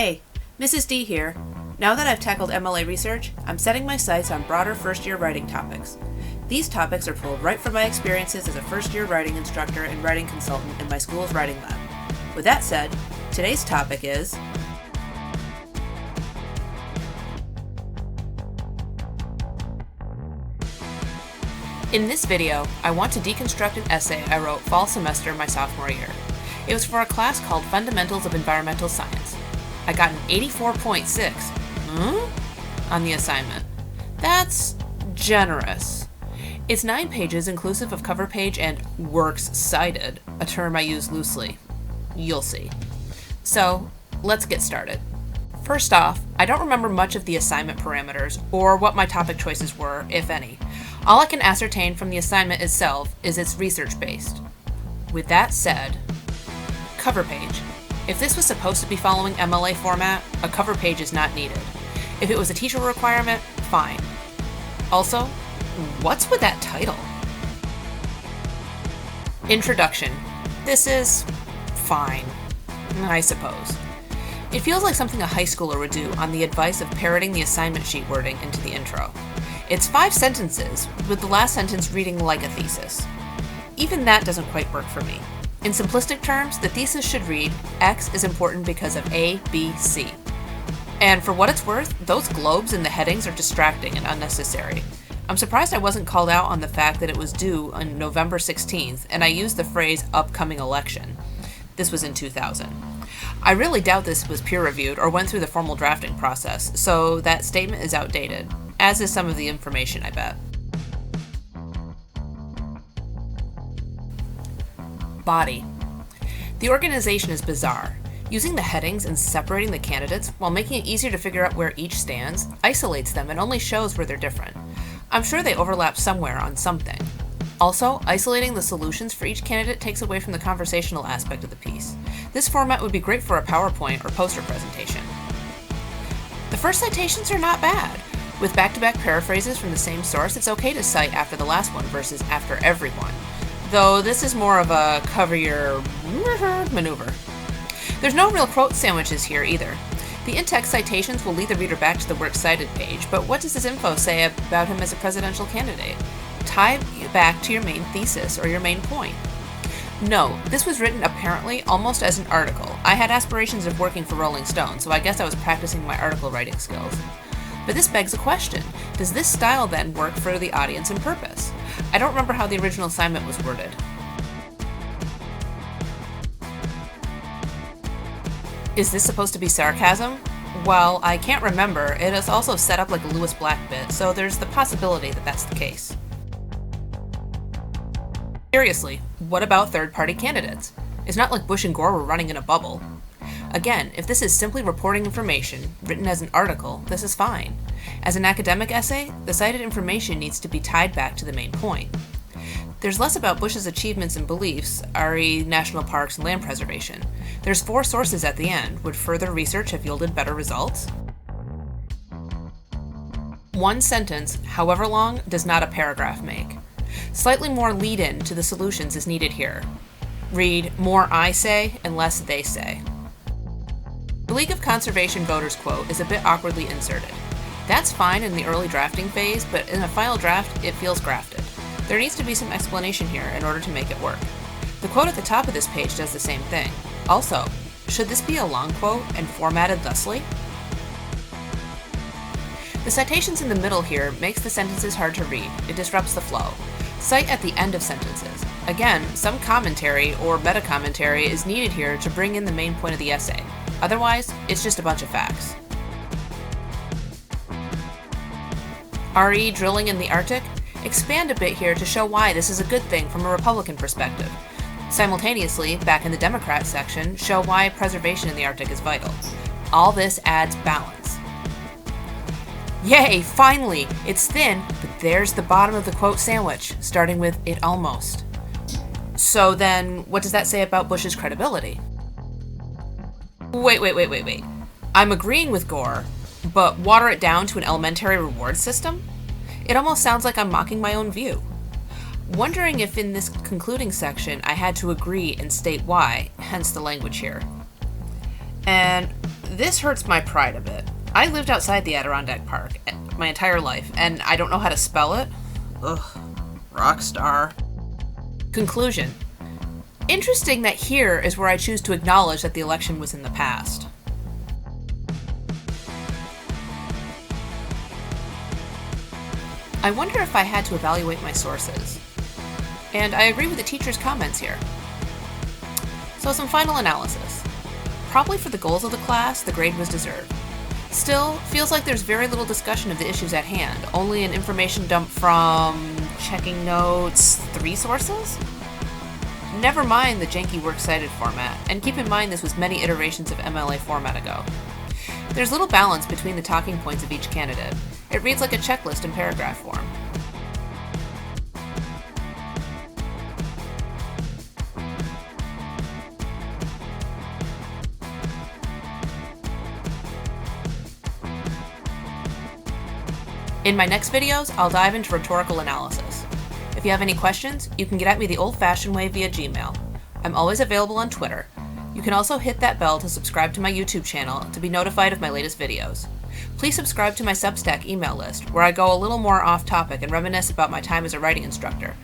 Hey, Mrs. D here. Now that I've tackled MLA research, I'm setting my sights on broader first-year writing topics. These topics are pulled right from my experiences as a first-year writing instructor and writing consultant in my school's writing lab. With that said, today's topic is in this video, I want to deconstruct an essay I wrote fall semester my sophomore year. It was for a class called Fundamentals of Environmental Science. I got an 84.6 on the assignment. That's generous. It's 9 pages inclusive of cover page and works cited, a term I use loosely. You'll see. So, let's get started. First off, I don't remember much of the assignment parameters or what my topic choices were, if any. All I can ascertain from the assignment itself is it's research-based. With that said, cover page. If this was supposed to be following MLA format, a cover page is not needed. If it was a teacher requirement, fine. Also, what's with that title? Introduction. This is fine, I suppose. It feels like something a high schooler would do on the advice of parroting the assignment sheet wording into the intro. It's 5 sentences, with the last sentence reading like a thesis. Even that doesn't quite work for me. In simplistic terms, the thesis should read, X is important because of A, B, C. And for what it's worth, those globes in the headings are distracting and unnecessary. I'm surprised I wasn't called out on the fact that it was due on November 16th, and I used the phrase upcoming election. This was in 2000. I really doubt this was peer-reviewed or went through the formal drafting process, so that statement is outdated, as is some of the information, I bet. Body. The organization is bizarre. Using the headings and separating the candidates while making it easier to figure out where each stands isolates them and only shows where they're different. I'm sure they overlap somewhere on something. Also, isolating the solutions for each candidate takes away from the conversational aspect of the piece. This format would be great for a PowerPoint or poster presentation. The first citations are not bad. With back-to-back paraphrases from the same source, it's okay to cite after the last one versus after every one. Though this is more of a cover your maneuver. There's no real quote sandwiches here either. The in-text citations will lead the reader back to the works cited page, but what does this info say about him as a presidential candidate? Tie you back to your main thesis or your main point. No, this was written apparently almost as an article. I had aspirations of working for Rolling Stone, so I guess I was practicing my article writing skills. But this begs a question. Does this style then work for the audience and purpose? I don't remember how the original assignment was worded. Is this supposed to be sarcasm? Well, I can't remember. It is also set up like a Lewis Black bit, so there's the possibility that that's the case. Seriously, what about third-party candidates? It's not like Bush and Gore were running in a bubble. Again, if this is simply reporting information, written as an article, this is fine. As an academic essay, the cited information needs to be tied back to the main point. There's less about Bush's achievements and beliefs, re national parks and land preservation. There's 4 sources at the end. Would further research have yielded better results? One sentence, however long, does not a paragraph make. Slightly more lead-in to the solutions is needed here. Read, more I say and less they say. The League of Conservation Voters quote is a bit awkwardly inserted. That's fine in the early drafting phase, but in a final draft, it feels grafted. There needs to be some explanation here in order to make it work. The quote at the top of this page does the same thing. Also, should this be a long quote and formatted thusly? The citations in the middle here makes the sentences hard to read. It disrupts the flow. Cite at the end of sentences. Again, some commentary or meta-commentary is needed here to bring in the main point of the essay. Otherwise, it's just a bunch of facts. RE drilling in the Arctic? Expand a bit here to show why this is a good thing from a Republican perspective. Simultaneously, back in the Democrat section, show why preservation in the Arctic is vital. All this adds balance. Yay, finally! It's thin, but there's the bottom of the quote sandwich, starting with it almost. So then, what does that say about Bush's credibility? Wait. I'm agreeing with Gore, but water it down to an elementary reward system? It almost sounds like I'm mocking my own view. Wondering if in this concluding section I had to agree and state why, hence the language here. And this hurts my pride a bit. I lived outside the Adirondack Park my entire life, and I don't know how to spell it. Ugh, rock star. Conclusion. Interesting that here is where I choose to acknowledge that the election was in the past. I wonder if I had to evaluate my sources. And I agree with the teacher's comments here. So some final analysis. Probably for the goals of the class, the grade was deserved. Still, feels like there's very little discussion of the issues at hand, only an information dump from checking notes, 3 sources? Never mind the janky works cited format, and keep in mind this was many iterations of MLA format ago. There's little balance between the talking points of each candidate. It reads like a checklist in paragraph form. In my next videos, I'll dive into rhetorical analysis. If you have any questions, you can get at me the old-fashioned way via Gmail. I'm always available on Twitter. You can also hit that bell to subscribe to my YouTube channel to be notified of my latest videos. Please subscribe to my Substack email list, where I go a little more off-topic and reminisce about my time as a writing instructor.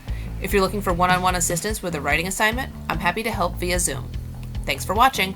If you're looking for one-on-one assistance with a writing assignment, I'm happy to help via Zoom. Thanks for watching!